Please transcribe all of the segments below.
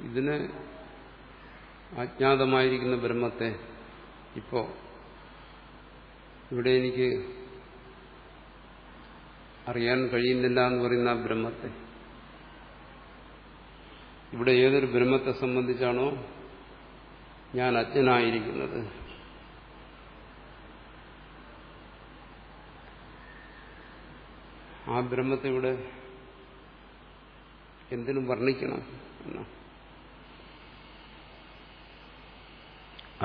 ഇതിനെ അജ്ഞാതമായിരിക്കുന്ന ബ്രഹ്മത്തെ ഇപ്പോ ഇവിടെ എനിക്ക് അറിയാൻ കഴിയുന്നില്ല എന്ന് പറയുന്ന ആ ബ്രഹ്മത്തെ, ഇവിടെ ഏതൊരു ബ്രഹ്മത്തെ സംബന്ധിച്ചാണോ ഞാൻ അജ്ഞനായിരിക്കുന്നത്, ആ ബ്രഹ്മത്തെ ഇവിടെ എന്തിനും വർണ്ണിക്കണം എന്നാ.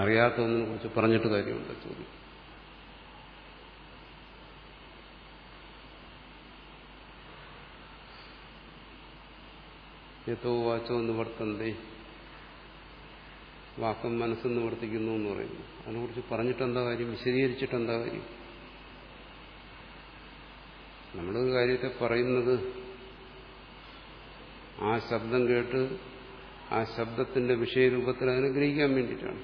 അറിയാത്തതിനെ കുറിച്ച് പറഞ്ഞിട്ട് കാര്യമുണ്ട്. ചോദ്യം യഥോ വാച്ചോ നിവർത്തന്തേ, വാക്കും മനസ്സും നിവർത്തിക്കുന്നു എന്ന് പറയുന്നു. അതിനെക്കുറിച്ച് പറഞ്ഞിട്ടെന്താ കാര്യം, വിശദീകരിച്ചിട്ടെന്താ കാര്യം? നമ്മളൊരു കാര്യത്തെ പറയുന്നത് ആ ശബ്ദം കേട്ട് ആ ശബ്ദത്തിന്റെ വിഷയരൂപത്തിൽ അതിനെ ഗ്രഹിക്കാൻ വേണ്ടിയിട്ടാണ്.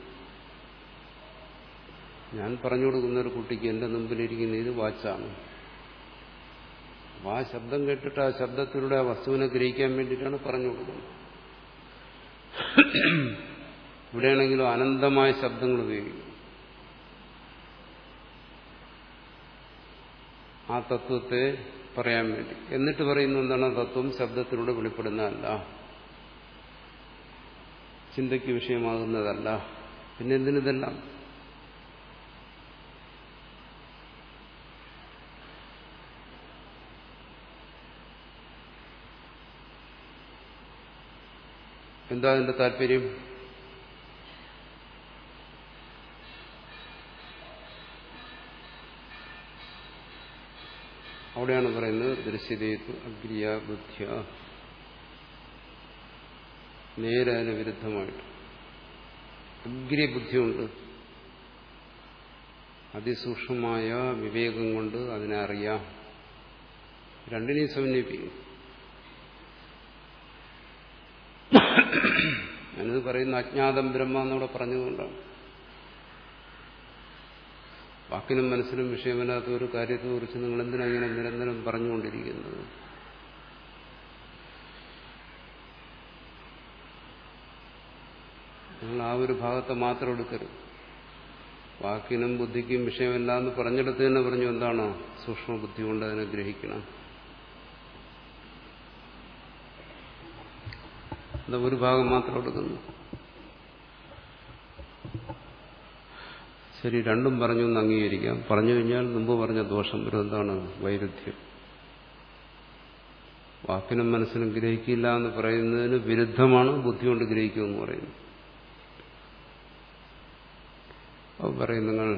ഞാൻ പറഞ്ഞു കൊടുക്കുന്ന ഒരു കുട്ടിക്ക് എന്റെ മുമ്പിലിരിക്കുന്ന ഇത് വാച്ചാണ്, അപ്പോൾ ആ ശബ്ദം കേട്ടിട്ട് ആ ശബ്ദത്തിലൂടെ ആ വസ്തുവിനെ ഗ്രഹിക്കാൻ വേണ്ടിയിട്ടാണ് പറഞ്ഞു കൊടുക്കുന്നത്. ഇവിടെയാണെങ്കിലും അനന്തമായ ശബ്ദങ്ങൾ ഉപയോഗിക്കും. ആ തത്വത്തെ പറയാൻ വേണ്ടി. എന്നിട്ട് പറയുന്ന എന്താണ്, തത്വം ശബ്ദത്തിലൂടെ വെളിപ്പെടുന്നതല്ല, ചിന്തയ്ക്ക് വിഷയമാകുന്നതല്ല. പിന്നെ എന്തിനിതെല്ലാം? എന്താ അതിന്റെ താല്പര്യം? അവിടെയാണ് പറയുന്നത് ദൃശ്യതേതു അഗ്രിയ ബുദ്ധ്യ, നേരെ അതിന് വിരുദ്ധമായിട്ട് അഗ്രിയ ബുദ്ധിയുണ്ട്, അതിസൂക്ഷ്മമായ വിവേകം കൊണ്ട് അതിനെ അറിയാം. രണ്ടിനെയും സമന്വയിപ്പിക്കും. ഞാനിത് പറയുന്ന അജ്ഞാതം ബ്രഹ്മ എന്നവിടെ പറഞ്ഞതുകൊണ്ടാണ്. വാക്കിനും മനസ്സിനും വിഷയമല്ലാത്ത ഒരു കാര്യത്തെക്കുറിച്ച് നിങ്ങൾ എന്തിനാ ഇങ്ങനെ നിരന്തരം പറഞ്ഞുകൊണ്ടിരിക്കുന്നത്? നിങ്ങൾ ആ ഒരു ഭാഗത്തെ മാത്രം എടുക്കരുത്. വാക്കിനും ബുദ്ധിക്കും വിഷയമല്ല എന്ന് പറഞ്ഞെടുത്ത് തന്നെ പറഞ്ഞു എന്താണ്, സൂക്ഷ്മ ബുദ്ധി കൊണ്ട് അതിനെ ഗ്രഹിക്കണം. എന്താ ഒരു ഭാഗം മാത്രം എടുക്കുന്നു? ശരി, രണ്ടും പറഞ്ഞു എന്ന് അംഗീകരിക്കാം. പറഞ്ഞു കഴിഞ്ഞാൽ മുമ്പ് പറഞ്ഞ ദോഷം വരും. എന്താണ്? വൈരുദ്ധ്യം. വാക്കിനും മനസ്സിനും ഗ്രഹിക്കില്ല എന്ന് പറയുന്നതിന് വിരുദ്ധമാണ് ബുദ്ധി കൊണ്ട് ഗ്രഹിക്കുമെന്ന് പറയുന്നത്. അപ്പോൾ പറയും നിങ്ങൾ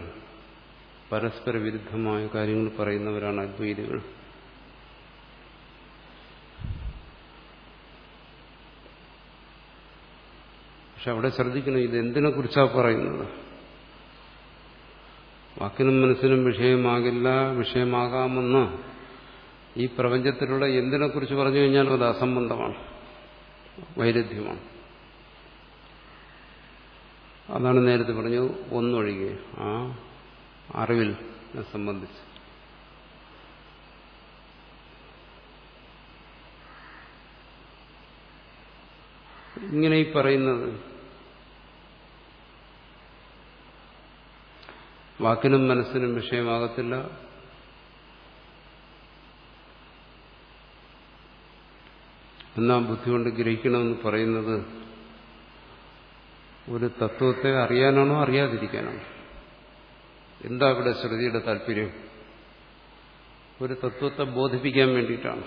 പരസ്പര വിരുദ്ധമായ കാര്യങ്ങൾ പറയുന്നവരാണ് അദ്വൈതികൾ. പക്ഷെ അവിടെ ശ്രദ്ധിക്കണം, ഇത് എന്തിനെ കുറിച്ചാണ് പറയുന്നത്? വാക്കിനും മനസ്സിനും വിഷയമാകില്ല, വിഷയമാകാമെന്ന് ഈ പ്രപഞ്ചത്തിലുള്ള എന്തിനെക്കുറിച്ച് പറഞ്ഞു കഴിഞ്ഞാലും അത് അസംബന്ധമാണ്, വൈരുദ്ധ്യമാണ്. അതാണ് നേരത്തെ പറഞ്ഞു ഒന്നൊഴികെ ആ അറിവിൽ സംബന്ധിച്ച്. ഇങ്ങനെ ഈ പറയുന്നത് വാക്കിനും മനസ്സിനും വിഷയമാകത്തില്ല, എന്നാ ബുദ്ധി കൊണ്ട് ഗ്രഹിക്കണമെന്ന് പറയുന്നത് ഒരു തത്വത്തെ അറിയാനാണോ അറിയാതിരിക്കാനാണോ? എന്താ ഇവിടെ ശ്രുതിയുടെ താല്പര്യം? ഒരു തത്വത്തെ ബോധിപ്പിക്കാൻ വേണ്ടിയിട്ടാണ്.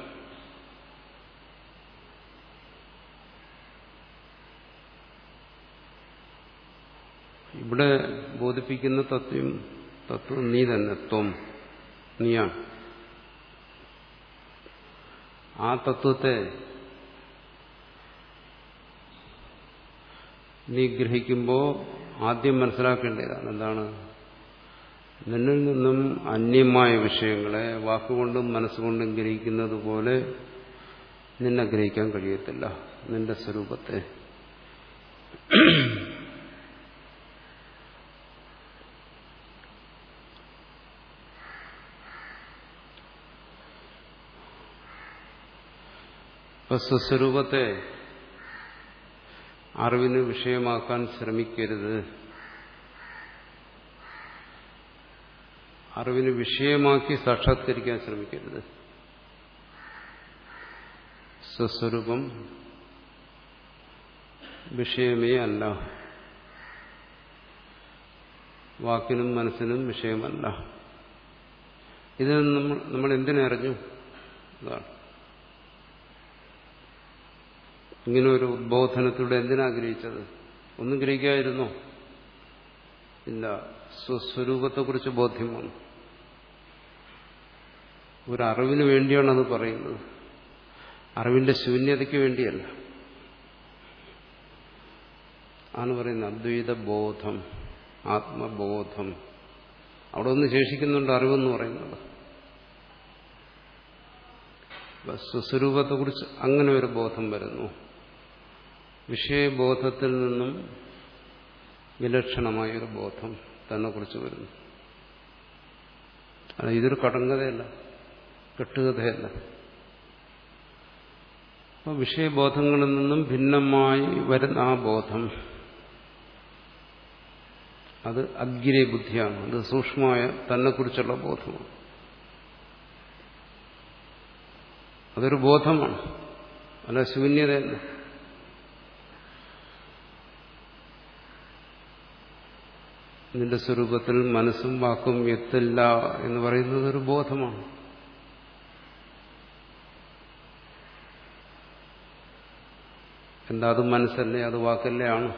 ഇവിടെ ബോധിപ്പിക്കുന്ന തത്വം നീ തന്നെ, നീയാണ്. ആ തത്വത്തെ നീ ഗ്രഹിക്കുമ്പോൾ ആദ്യം മനസ്സിലാക്കേണ്ടതാണ് എന്താണ്? നിന്നിൽ നിന്നും അന്യമായ വിഷയങ്ങളെ വാക്കുകൊണ്ടും മനസ്സുകൊണ്ടും ഗ്രഹിക്കുന്നത് പോലെ നിന്നെ ഗ്രഹിക്കാൻ കഴിയത്തില്ല, നിന്റെ സ്വരൂപത്തെ. സ്വസ്വരൂപത്തെ അറിവിന് വിഷയമാക്കാൻ ശ്രമിക്കരുത്. അറിവിന് വിഷയമാക്കി സാക്ഷാത്കരിക്കാൻ ശ്രമിക്കരുത്. സ്വസ്വരൂപം വിഷയമേ അല്ല, വാക്കിനും മനസ്സിനും വിഷയമല്ല. ഇത് നമ്മൾ എന്തിനറിഞ്ഞു? അതാണ് ഇങ്ങനെ ഒരു ഉദ്ബോധനത്തിലൂടെ എന്തിനാഗ്രഹിച്ചത്? ഒന്നും ഗ്രഹിക്കാതിരുന്നോ? ഇല്ല, സ്വസ്വരൂപത്തെക്കുറിച്ച് ബോധ്യമാണ്. ഒരറിവിന് വേണ്ടിയാണ് അത് പറയുന്നത്, അറിവിന്റെ ശൂന്യതയ്ക്ക് വേണ്ടിയല്ല. ആണ് പറയുന്നത് അദ്വൈത ബോധം, ആത്മബോധം. അവിടെ ഒന്ന് ശേഷിക്കുന്നുണ്ട് അറിവെന്ന് പറയുന്നത്. സ്വസ്വരൂപത്തെക്കുറിച്ച് അങ്ങനെ ഒരു ബോധം വരുന്നു. വിഷയബോധത്തിൽ നിന്നും വിലക്ഷണമായൊരു ബോധം തന്നെ കുറിച്ച് വരുന്നു. അല്ല, ഇതൊരു കടങ്കഥയല്ല, കെട്ടുകഥയല്ല. അപ്പോൾ വിഷയബോധങ്ങളിൽ നിന്നും ഭിന്നമായി വരുന്ന ആ ബോധം അത് അഗ്രി ബുദ്ധിയാണ്. അത് സൂക്ഷ്മമായ തന്നെക്കുറിച്ചുള്ള ബോധമാണ്. അതൊരു ബോധമാണ്, അല്ല ശൂന്യതയല്ല. നിന്റെ സ്വരൂപത്തിൽ മനസ്സും വാക്കും എത്തില്ല എന്ന് പറയുന്നത് ഒരു ബോധമാണ്. എന്താ, അത് മനസ്സല്ലേ, അത് വാക്കല്ലേ ആണ്.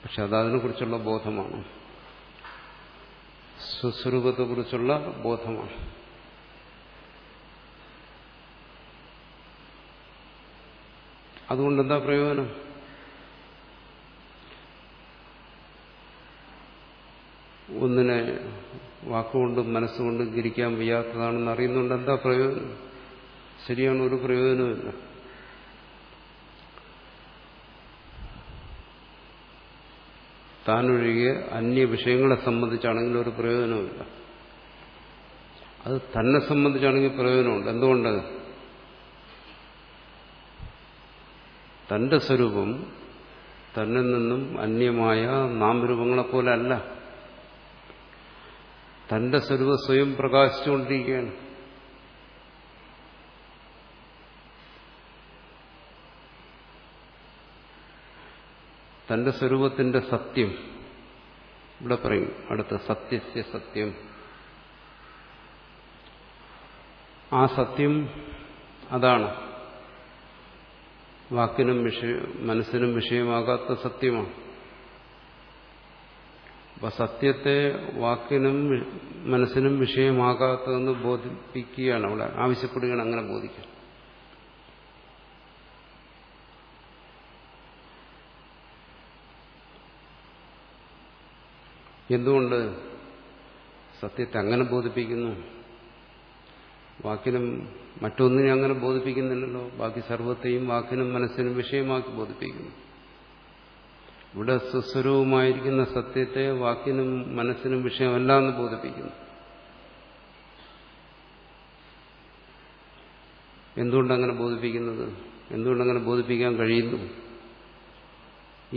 പക്ഷെ അതതിനെക്കുറിച്ചുള്ള ബോധമാണ്, സ്വസ്വരൂപത്തെക്കുറിച്ചുള്ള ബോധമാണ്. അതുകൊണ്ടെന്താ പ്രയോജനം? ഒന്നിനെ വാക്കുകൊണ്ടും മനസ്സുകൊണ്ടും ഗ്രഹിക്കാൻ വയ്യാത്തതാണെന്ന് അറിയുന്നുണ്ട്. എന്താ പ്രയോജനം? ശരിയാണ്, ഒരു പ്രയോജനമില്ല. താനൊഴികെ അന്യ വിഷയങ്ങളെ സംബന്ധിച്ചാണെങ്കിൽ ഒരു പ്രയോജനമില്ല. അത് തന്നെ സംബന്ധിച്ചാണെങ്കിൽ പ്രയോജനമുണ്ട്. എന്തുകൊണ്ട്? തന്റെ സ്വരൂപം തന്നിൽ നിന്നും അന്യമായ നാമരൂപങ്ങളെപ്പോലെ അല്ല. തന്റെ സ്വരൂപം സ്വയം പ്രകാശിച്ചുകൊണ്ടിരിക്കുകയാണ്. തന്റെ സ്വരൂപത്തിന്റെ സത്യം ഇവിടെ പറയും. അടുത്ത സത്യസ്യ സത്യം. ആ സത്യം അതാണ് വാക്കിനും മനസ്സിനും വിഷയമാകാത്ത സത്യമാണ്. അപ്പൊ സത്യത്തെ വാക്കിനും മനസ്സിനും വിഷയമാകാത്തതെന്ന് ബോധിപ്പിക്കുകയാണ് അവിടെ, ആവശ്യപ്പെടുകയാണ് അങ്ങനെ ബോധിക്കാൻ. എന്തുകൊണ്ട് സത്യത്തെ അങ്ങനെ ബോധിപ്പിക്കുന്നു? വാക്കിനും മറ്റൊന്നിനെ അങ്ങനെ ബോധിപ്പിക്കുന്നില്ലല്ലോ. ബാക്കി സർവത്തെയും വാക്കിനും മനസ്സിനും വിഷയമാക്കി ബോധിപ്പിക്കുന്നു. ഇവിടെ സ്വസ്വരൂപമായിരിക്കുന്ന സത്യത്തെ വാക്കിനും മനസ്സിനും വിഷയമല്ല എന്ന് ബോധിപ്പിക്കുന്നു. എന്തുകൊണ്ടങ്ങനെ ബോധിപ്പിക്കുന്നത്? എന്തുകൊണ്ടങ്ങനെ ബോധിപ്പിക്കാൻ കഴിയുന്നു?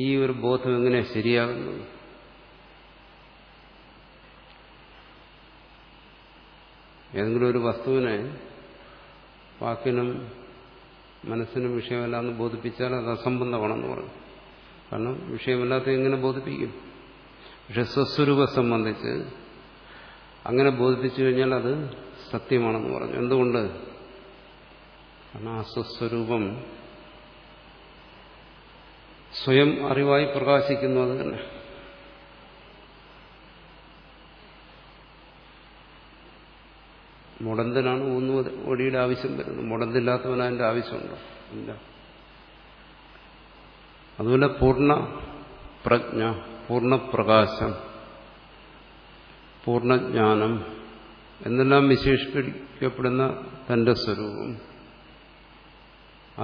ഈ ഒരു ബോധം എങ്ങനെയാണ് ശരിയാകുന്നത്? ഏതെങ്കിലും ഒരു വസ്തുവിനെ വാക്കിനും മനസ്സിനും വിഷയമല്ല എന്ന് ബോധിപ്പിച്ചാൽ അത് അസംബന്ധമാണെന്ന് പറഞ്ഞു. കാരണം വിഷയമല്ലാത്ത എങ്ങനെ ബോധിപ്പിക്കും? പക്ഷെ സ്വസ്വരൂപം സംബന്ധിച്ച് അങ്ങനെ ബോധിപ്പിച്ചു കഴിഞ്ഞാൽ അത് സത്യമാണെന്ന് പറഞ്ഞു. എന്തുകൊണ്ട്? കാരണം ആ സ്വസ്വരൂപം സ്വയം അറിവായി പ്രകാശിക്കുന്നു. അത് തന്നെ മുടന്തനാണ് ഒടിയുടെ ആവശ്യം വരുന്നത്. മുടന്തില്ലാത്തവന് അതിന്റെ ആവശ്യമുണ്ടോ? ഇല്ല. അതുപോലെ പൂർണ്ണ പ്രജ്ഞ, പൂർണ്ണപ്രകാശം, പൂർണ്ണജ്ഞാനം എന്നെല്ലാം വിശേഷിപ്പിക്കപ്പെടുന്ന തന്റെ സ്വരൂപം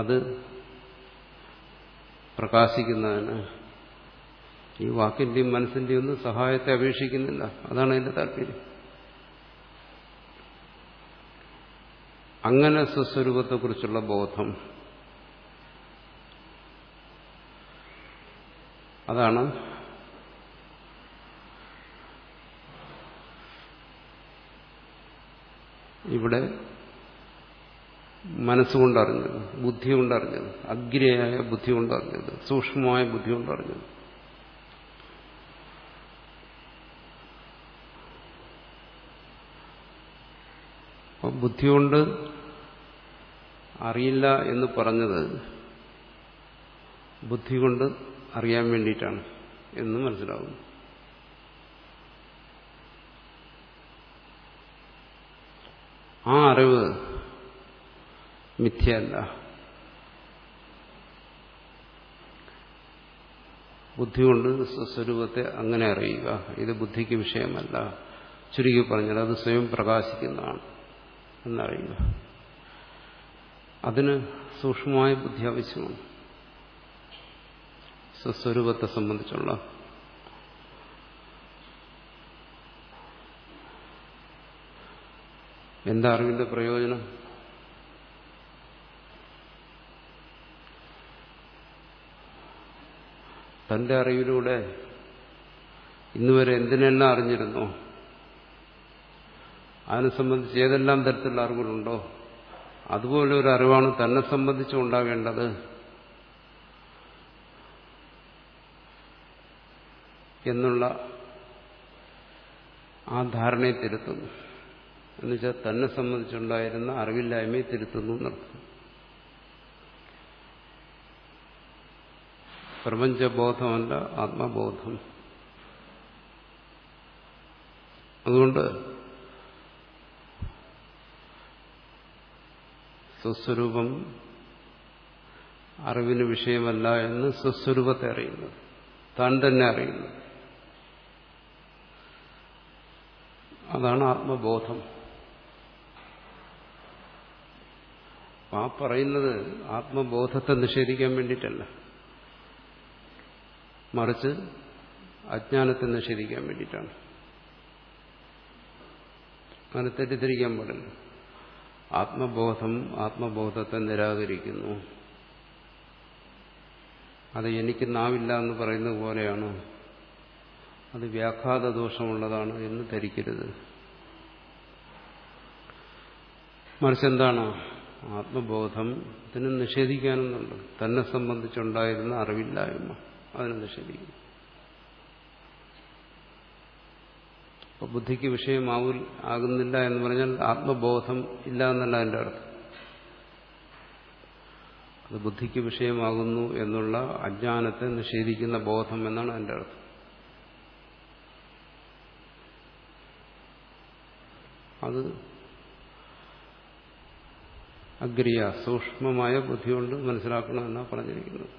അത് പ്രകാശിക്കുന്നതിന് ഈ വാക്കിന്റെയും മനസ്സിന്റെയും ഒന്നും സഹായത്തെ അപേക്ഷിക്കുന്നില്ല. അതാണ് അതിന്റെ താല്പര്യം. അങ്ങനെ സ്വസ്വരൂപത്തെക്കുറിച്ചുള്ള ബോധം അതാണ് ഇവിടെ മനസ്സുകൊണ്ടറിഞ്ഞത്, ബുദ്ധി കൊണ്ടറിഞ്ഞത്, അഗ്രിയായ ബുദ്ധി കൊണ്ടറിഞ്ഞത്, സൂക്ഷ്മമായ ബുദ്ധി കൊണ്ടറിഞ്ഞത്. അപ്പം ബുദ്ധി കൊണ്ട് അറിയില്ല എന്ന് പറഞ്ഞത് ബുദ്ധി കൊണ്ട് അറിയാൻ വേണ്ടിയിട്ടാണ് എന്ന് മനസ്സിലാവുന്നു. ആ അറിവ് മിഥ്യയല്ല. ബുദ്ധി കൊണ്ട് സ്വസ്വരൂപത്തെ അങ്ങനെ അറിയുക, ഇത് ബുദ്ധിക്ക് വിഷയമല്ല. ചുരുക്കി പറഞ്ഞാൽ അത് സ്വയം പ്രകാശിക്കുന്നതാണ് എന്നറിയുക. അതിന് സൂക്ഷ്മമായ ബുദ്ധി ആവശ്യമാണ്. സ്വസ്വരൂപത്തെ സംബന്ധിച്ചുള്ള എന്താ അറിവിന്റെ പ്രയോജനം? തന്റെ അറിവിലൂടെ ഇന്നുവരെ എന്തിനെല്ലാം അറിഞ്ഞിരുന്നോ, അതിനെ സംബന്ധിച്ച് ഏതെല്ലാം തരത്തിലുള്ള അറിവുകളുണ്ടോ അതുപോലെ ഒരു അറിവാണ് തന്നെ സംബന്ധിച്ചുണ്ടാകേണ്ടത് എന്നുള്ള ആ ധാരണയെ തിരുത്തുന്നു. എന്നുവെച്ചാൽ തന്നെ സംബന്ധിച്ചുണ്ടായിരുന്ന അറിവില്ലായ്മയെ തിരുത്തുന്നു എന്നർത്ഥം. പ്രപഞ്ചബോധമല്ല ആത്മബോധം. അതുകൊണ്ട് സ്വസ്വരൂപം അറിവിന് വിഷയമല്ല എന്ന് സ്വസ്വരൂപത്തെ അറിയുന്നത്, താൻ തന്നെ അറിയുന്നത്, അതാണ് ആത്മബോധം. ആ പറയുന്നത് ആത്മബോധത്തെ നിഷേധിക്കാൻ വേണ്ടിയിട്ടല്ല, മറിച്ച് അജ്ഞാനത്തെ നിഷേധിക്കാൻ വേണ്ടിയിട്ടാണ്. അങ്ങനെ തെറ്റിദ്ധരിക്കാൻ പാടില്ല. ആത്മബോധം ആത്മബോധത്തെ നിരാകരിക്കുന്നു. അത് എനിക്ക് നാവില്ല എന്ന് പറയുന്നത് പോലെയാണ്, അത് വ്യാഘാത ദോഷമുള്ളതാണ് എന്ന് ധരിക്കരുത്. മറിച്ച് എന്താണ്? ആത്മബോധം ഇതിനെ നിഷേധിക്കാനെന്നുണ്ട്. തന്നെ സംബന്ധിച്ചുണ്ടായിരുന്ന അറിവില്ലായ്മ അതിനെ നിഷേധിക്കും. അപ്പൊ ബുദ്ധിക്ക് വിഷയമാകുന്നില്ല എന്ന് പറഞ്ഞാൽ ആത്മബോധം ഇല്ല എന്നല്ല എൻ്റെ അർത്ഥം. അത് ബുദ്ധിക്ക് വിഷയമാകുന്നു എന്നുള്ള അജ്ഞാനത്തെ നിഷേധിക്കുന്ന ബോധം എന്നാണ് എൻ്റെ അർത്ഥം. അത് അഗ്രിയ സൂക്ഷ്മമായ ബുദ്ധി കൊണ്ട് മനസ്സിലാക്കണമെന്നാണ് പറഞ്ഞിരിക്കുന്നത്.